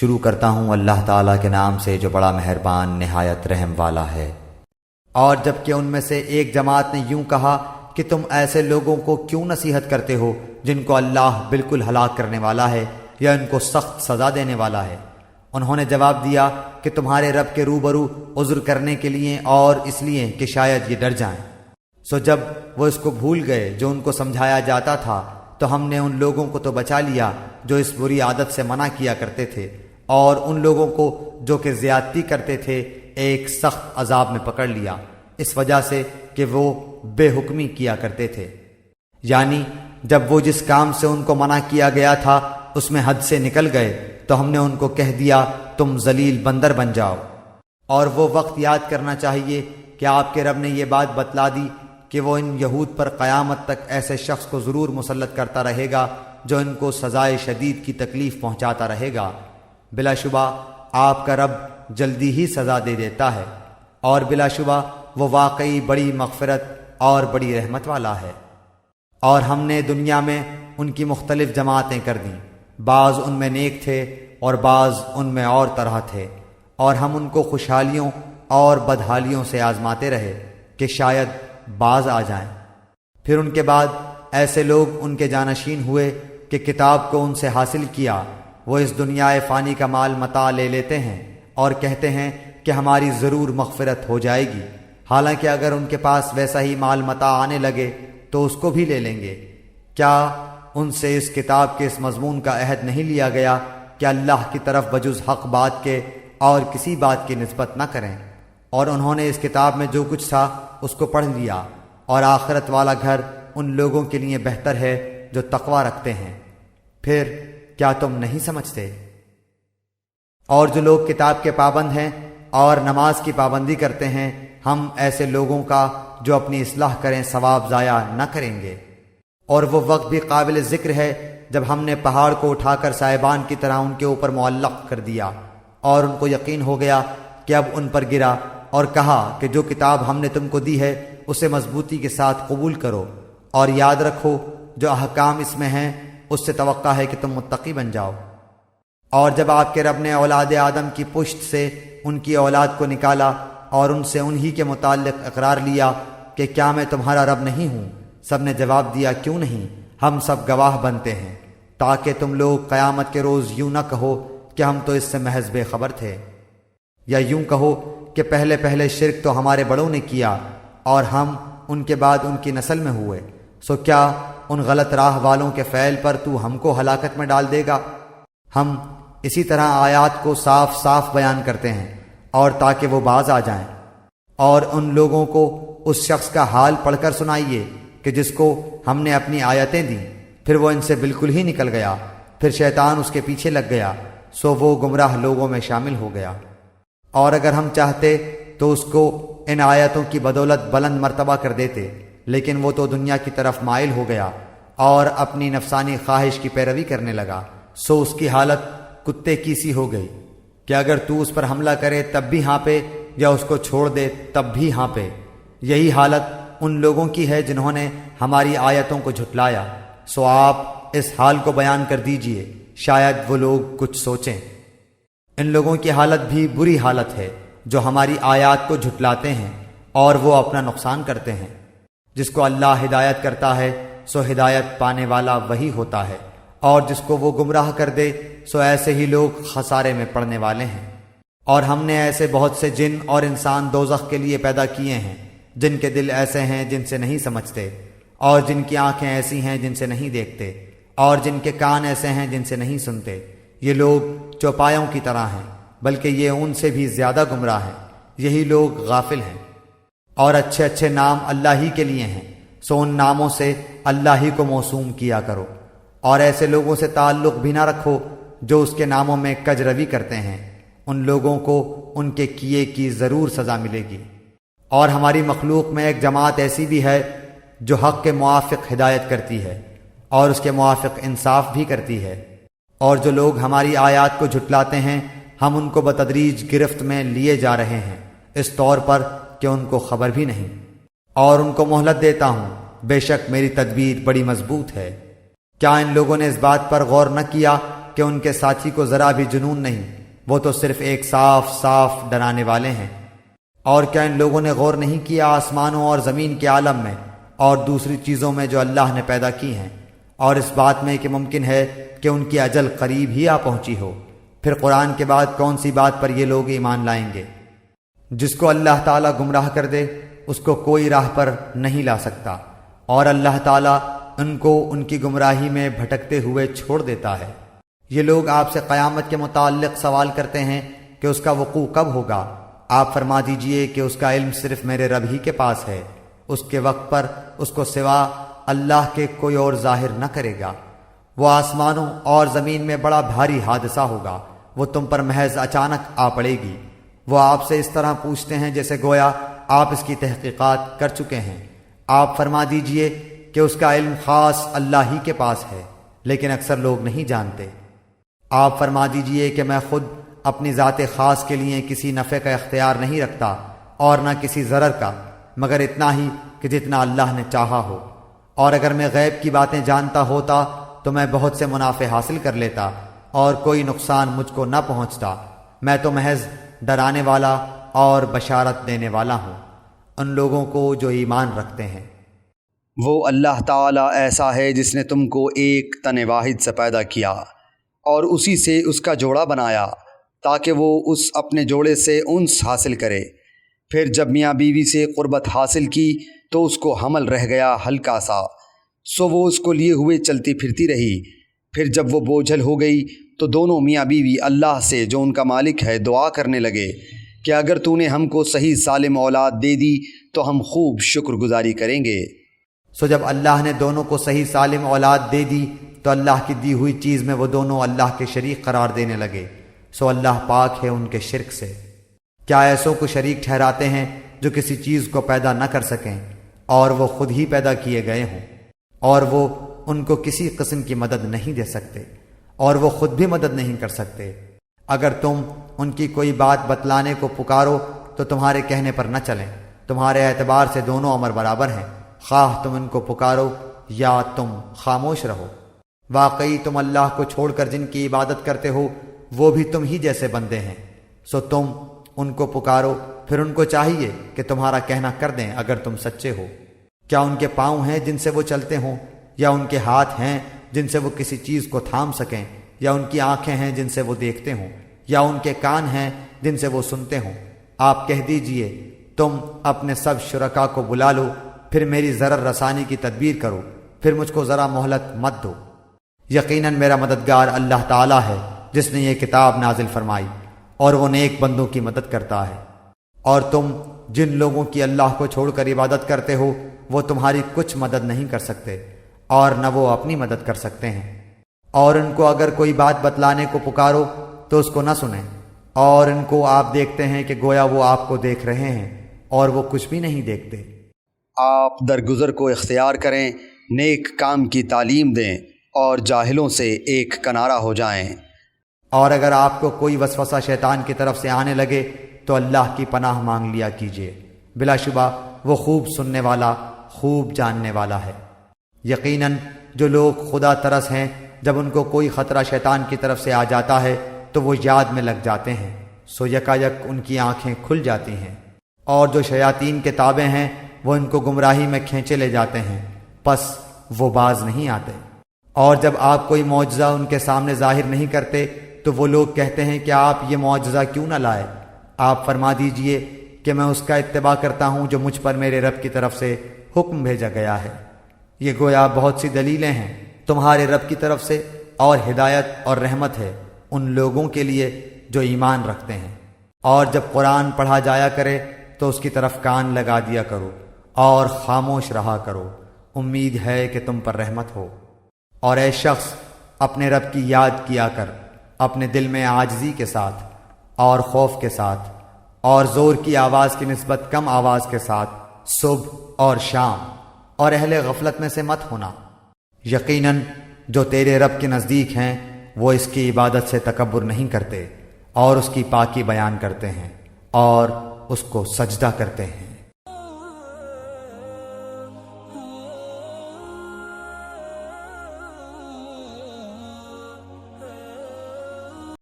شروع کرتا ہوں اللہ تعالیٰ کے نام سے جو بڑا مہربان نہایت رحم والا ہے۔ اور جب کہ ان میں سے ایک جماعت نے یوں کہا کہ تم ایسے لوگوں کو کیوں نصیحت کرتے ہو جن کو اللہ بالکل ہلاک کرنے والا ہے یا ان کو سخت سزا دینے والا ہے؟ انہوں نے جواب دیا کہ تمہارے رب کے روبرو عذر کرنے کے لیے اور اس لیے کہ شاید یہ ڈر جائیں۔ سو جب وہ اس کو بھول گئے جو ان کو سمجھایا جاتا تھا تو ہم نے ان لوگوں کو تو بچا لیا جو اس بری عادت سے منع کیا کرتے تھے، اور ان لوگوں کو جو کہ زیادتی کرتے تھے ایک سخت عذاب میں پکڑ لیا، اس وجہ سے کہ وہ بے حکمی کیا کرتے تھے۔ یعنی جب وہ جس کام سے ان کو منع کیا گیا تھا اس میں حد سے نکل گئے تو ہم نے ان کو کہہ دیا تم ذلیل بندر بن جاؤ۔ اور وہ وقت یاد کرنا چاہیے کہ آپ کے رب نے یہ بات بتلا دی کہ وہ ان یہود پر قیامت تک ایسے شخص کو ضرور مسلط کرتا رہے گا جو ان کو سزائے شدید کی تکلیف پہنچاتا رہے گا۔ بلا شبہ آپ کا رب جلدی ہی سزا دے دیتا ہے، اور بلا شبہ وہ واقعی بڑی مغفرت اور بڑی رحمت والا ہے۔ اور ہم نے دنیا میں ان کی مختلف جماعتیں کر دیں، بعض ان میں نیک تھے اور بعض ان میں اور طرح تھے، اور ہم ان کو خوشحالیوں اور بدحالیوں سے آزماتے رہے کہ شاید باز آ جائیں۔ پھر ان کے بعد ایسے لوگ ان کے جانشین ہوئے کہ کتاب کو ان سے حاصل کیا، وہ اس دنیا فانی کا مال متاع لے لیتے ہیں اور کہتے ہیں کہ ہماری ضرور مغفرت ہو جائے گی، حالانکہ اگر ان کے پاس ویسا ہی مال متاع آنے لگے تو اس کو بھی لے لیں گے۔ کیا ان سے اس کتاب کے اس مضمون کا عہد نہیں لیا گیا کہ اللہ کی طرف بجز حق بات کے اور کسی بات کی نسبت نہ کریں؟ اور انہوں نے اس کتاب میں جو کچھ تھا اس کو پڑھ لیا، اور آخرت والا گھر ان لوگوں کے لیے بہتر ہے جو تقوی رکھتے ہیں۔ پھر کیا تم نہیں سمجھتے؟ اور جو لوگ کتاب کے پابند ہیں اور نماز کی پابندی کرتے ہیں، ہم ایسے لوگوں کا جو اپنی اصلاح کریں ثواب ضائع نہ کریں گے۔ اور وہ وقت بھی قابل ذکر ہے جب ہم نے پہاڑ کو اٹھا کر سائبان کی طرح ان کے اوپر معلق کر دیا، اور ان کو یقین ہو گیا کہ اب ان پر گرا، اور کہا کہ جو کتاب ہم نے تم کو دی ہے اسے مضبوطی کے ساتھ قبول کرو، اور یاد رکھو جو احکام اس میں ہیں اس سے توقع ہے کہ تم متقی بن جاؤ۔ اور جب آپ کے رب نے اولاد آدم کی پشت سے ان کی اولاد کو نکالا اور ان سے انہی کے متعلق اقرار لیا کہ کیا میں تمہارا رب نہیں ہوں، سب نے جواب دیا کیوں نہیں، ہم سب گواہ بنتے ہیں، تاکہ تم لوگ قیامت کے روز یوں نہ کہو کہ ہم تو اس سے محض بے خبر تھے، یا یوں کہو کہ پہلے پہلے شرک تو ہمارے بڑوں نے کیا اور ہم ان کے بعد ان کی نسل میں ہوئے، سو کیا ان غلط راہ والوں کے فعل پر تو ہم کو ہلاکت میں ڈال دے گا؟ ہم اسی طرح آیات کو صاف صاف بیان کرتے ہیں اور تاکہ وہ باز آ جائیں۔ اور ان لوگوں کو اس شخص کا حال پڑھ کر سنائیے کہ جس کو ہم نے اپنی آیتیں دیں، پھر وہ ان سے بالکل ہی نکل گیا، پھر شیطان اس کے پیچھے لگ گیا، سو وہ گمراہ لوگوں میں شامل ہو گیا۔ اور اگر ہم چاہتے تو اس کو ان آیتوں کی بدولت بلند مرتبہ کر دیتے، لیکن وہ تو دنیا کی طرف مائل ہو گیا اور اپنی نفسانی خواہش کی پیروی کرنے لگا، سو اس کی حالت کتے کی سی ہو گئی کہ اگر تو اس پر حملہ کرے تب بھی ہانپے یا اس کو چھوڑ دے تب بھی ہانپے۔ یہی حالت ان لوگوں کی ہے جنہوں نے ہماری آیتوں کو جھٹلایا، سو آپ اس حال کو بیان کر دیجئے، شاید وہ لوگ کچھ سوچیں۔ ان لوگوں کی حالت بھی بری حالت ہے جو ہماری آیات کو جھٹلاتے ہیں اور وہ اپنا نقصان کرتے ہیں۔ جس کو اللہ ہدایت کرتا ہے سو ہدایت پانے والا وہی ہوتا ہے، اور جس کو وہ گمراہ کر دے سو ایسے ہی لوگ خسارے میں پڑنے والے ہیں۔ اور ہم نے ایسے بہت سے جن اور انسان دوزخ کے لیے پیدا کیے ہیں جن کے دل ایسے ہیں جن سے نہیں سمجھتے، اور جن کی آنکھیں ایسی ہیں جن سے نہیں دیکھتے، اور جن کے کان ایسے ہیں جن سے نہیں سنتے۔ یہ لوگ چوپایوں کی طرح ہیں، بلکہ یہ ان سے بھی زیادہ گمراہ ہیں، یہی لوگ غافل ہیں۔ اور اچھے اچھے نام اللہ ہی کے لیے ہیں، سو ان ناموں سے اللہ ہی کو موسوم کیا کرو، اور ایسے لوگوں سے تعلق بھی نہ رکھو جو اس کے ناموں میں کج روی کرتے ہیں، ان لوگوں کو ان کے کیے کی ضرور سزا ملے گی۔ اور ہماری مخلوق میں ایک جماعت ایسی بھی ہے جو حق کے موافق ہدایت کرتی ہے اور اس کے موافق انصاف بھی کرتی ہے، اور جو لوگ ہماری آیات کو جھٹلاتے ہیں ہم ان کو بتدریج گرفت میں لیے جا رہے ہیں، اس طور پر کہ ان کو خبر بھی نہیں، اور ان کو مہلت دیتا ہوں، بے شک میری تدبیر بڑی مضبوط ہے۔ کیا ان لوگوں نے اس بات پر غور نہ کیا کہ ان کے ساتھی کو ذرا بھی جنون نہیں، وہ تو صرف ایک صاف ڈرانے والے ہیں۔ اور کیا ان لوگوں نے غور نہیں کیا آسمانوں اور زمین کے عالم میں اور دوسری چیزوں میں جو اللہ نے پیدا کی ہیں، اور اس بات میں کہ ممکن ہے کہ ان کی اجل قریب ہی آ پہنچی ہو؟ پھر قرآن کے بعد کون سی بات پر یہ لوگ ایمان لائیں گے؟ جس کو اللہ تعالیٰ گمراہ کر دے اس کو کوئی راہ پر نہیں لا سکتا، اور اللہ تعالیٰ ان کو ان کی گمراہی میں بھٹکتے ہوئے چھوڑ دیتا ہے۔ یہ لوگ آپ سے قیامت کے متعلق سوال کرتے ہیں کہ اس کا وقوع کب ہوگا۔ آپ فرما دیجئے کہ اس کا علم صرف میرے رب ہی کے پاس ہے، اس کے وقت پر اس کو سوا اللہ کے کوئی اور ظاہر نہ کرے گا۔ وہ آسمانوں اور زمین میں بڑا بھاری حادثہ ہوگا، وہ تم پر محض اچانک آ پڑے گی۔ وہ آپ سے اس طرح پوچھتے ہیں جیسے گویا آپ اس کی تحقیقات کر چکے ہیں۔ آپ فرما دیجئے کہ اس کا علم خاص اللہ ہی کے پاس ہے، لیکن اکثر لوگ نہیں جانتے۔ آپ فرما دیجئے کہ میں خود اپنی ذات خاص کے لیے کسی نفع کا اختیار نہیں رکھتا اور نہ کسی ضرر کا، مگر اتنا ہی کہ جتنا اللہ نے چاہا ہو، اور اگر میں غیب کی باتیں جانتا ہوتا تو میں بہت سے منافع حاصل کر لیتا اور کوئی نقصان مجھ کو نہ پہنچتا۔ میں تو محض ڈرانے والا اور بشارت دینے والا ہوں ان لوگوں کو جو ایمان رکھتے ہیں۔ وہ اللہ تعالیٰ ایسا ہے جس نے تم کو ایک تن واحد سے پیدا کیا اور اسی سے اس کا جوڑا بنایا تاکہ وہ اس اپنے جوڑے سے انس حاصل کرے۔ پھر جب میاں بیوی سے قربت حاصل کی تو اس کو حمل رہ گیا ہلکا سا، سو وہ اس کو لیے ہوئے چلتی پھرتی رہی۔ پھر جب وہ بوجھل ہو گئی تو دونوں میاں بیوی اللہ سے جو ان کا مالک ہے دعا کرنے لگے کہ اگر تو نے ہم کو صحیح سالم اولاد دے دی تو ہم خوب شکر گزاری کریں گے۔ سو جب اللہ نے دونوں کو صحیح سالم اولاد دے دی تو اللہ کی دی ہوئی چیز میں وہ دونوں اللہ کے شریک قرار دینے لگے، سو اللہ پاک ہے ان کے شرک سے۔ کیا ایسوں کو شریک ٹھہراتے ہیں جو کسی چیز کو پیدا نہ کر سکیں اور وہ خود ہی پیدا کیے گئے ہوں، اور وہ ان کو کسی قسم کی مدد نہیں دے سکتے اور وہ خود بھی مدد نہیں کر سکتے۔ اگر تم ان کی کوئی بات بتلانے کو پکارو تو تمہارے کہنے پر نہ چلیں، تمہارے اعتبار سے دونوں امر برابر ہیں، خواہ تم ان کو پکارو یا تم خاموش رہو۔ واقعی تم اللہ کو چھوڑ کر جن کی عبادت کرتے ہو وہ بھی تم ہی جیسے بندے ہیں، سو تم ان کو پکارو، پھر ان کو چاہیے کہ تمہارا کہنا کر دیں اگر تم سچے ہو۔ کیا ان کے پاؤں ہیں جن سے وہ چلتے ہوں، یا ان کے ہاتھ ہیں جن سے وہ کسی چیز کو تھام سکیں، یا ان کی آنکھیں ہیں جن سے وہ دیکھتے ہوں، یا ان کے کان ہیں جن سے وہ سنتے ہوں؟ آپ کہہ دیجئے تم اپنے سب شرکا کو بلا لو، پھر میری ضرر رسانی کی تدبیر کرو، پھر مجھ کو ذرا مہلت مت دو۔ یقیناً میرا مددگار اللہ تعالیٰ ہے جس نے یہ کتاب نازل فرمائی، اور وہ نیک بندوں کی مدد کرتا ہے۔ اور تم جن لوگوں کی اللہ کو چھوڑ کر عبادت کرتے ہو وہ تمہاری کچھ مدد نہیں کر سکتے اور نہ وہ اپنی مدد کر سکتے ہیں، اور ان کو اگر کوئی بات بتلانے کو پکارو تو اس کو نہ سنیں، اور ان کو آپ دیکھتے ہیں کہ گویا وہ آپ کو دیکھ رہے ہیں اور وہ کچھ بھی نہیں دیکھتے۔ آپ درگزر کو اختیار کریں، نیک کام کی تعلیم دیں اور جاہلوں سے ایک کنارہ ہو جائیں۔ اور اگر آپ کو کوئی وسوسہ شیطان کی طرف سے آنے لگے تو اللہ کی پناہ مانگ لیا کیجیے، بلا شبہ وہ خوب سننے والا خوب جاننے والا ہے۔ یقیناً جو لوگ خدا ترس ہیں جب ان کو کوئی خطرہ شیطان کی طرف سے آ جاتا ہے تو وہ یاد میں لگ جاتے ہیں، سو یکا یک ان کی آنکھیں کھل جاتی ہیں، اور جو شیاطین کے تابع ہیں وہ ان کو گمراہی میں کھینچے لے جاتے ہیں، پس وہ باز نہیں آتے۔ اور جب آپ کوئی معجزہ ان کے سامنے ظاہر نہیں کرتے تو وہ لوگ کہتے ہیں کہ آپ یہ معجزہ کیوں نہ لائے؟ آپ فرما دیجئے کہ میں اس کا اتباع کرتا ہوں جو مجھ پر میرے رب کی طرف سے حکم بھیجا گیا ہے۔ یہ گویا بہت سی دلیلیں ہیں تمہارے رب کی طرف سے، اور ہدایت اور رحمت ہے ان لوگوں کے لیے جو ایمان رکھتے ہیں۔ اور جب قرآن پڑھا جایا کرے تو اس کی طرف کان لگا دیا کرو اور خاموش رہا کرو، امید ہے کہ تم پر رحمت ہو۔ اور اے شخص اپنے رب کی یاد کیا کر اپنے دل میں عاجزی کے ساتھ اور خوف کے ساتھ اور زور کی آواز کی نسبت کم آواز کے ساتھ، صبح اور شام، اور اہل غفلت میں سے مت ہونا۔ یقیناً جو تیرے رب کے نزدیک ہیں وہ اس کی عبادت سے تکبر نہیں کرتے اور اس کی پاکی بیان کرتے ہیں اور اس کو سجدہ کرتے ہیں۔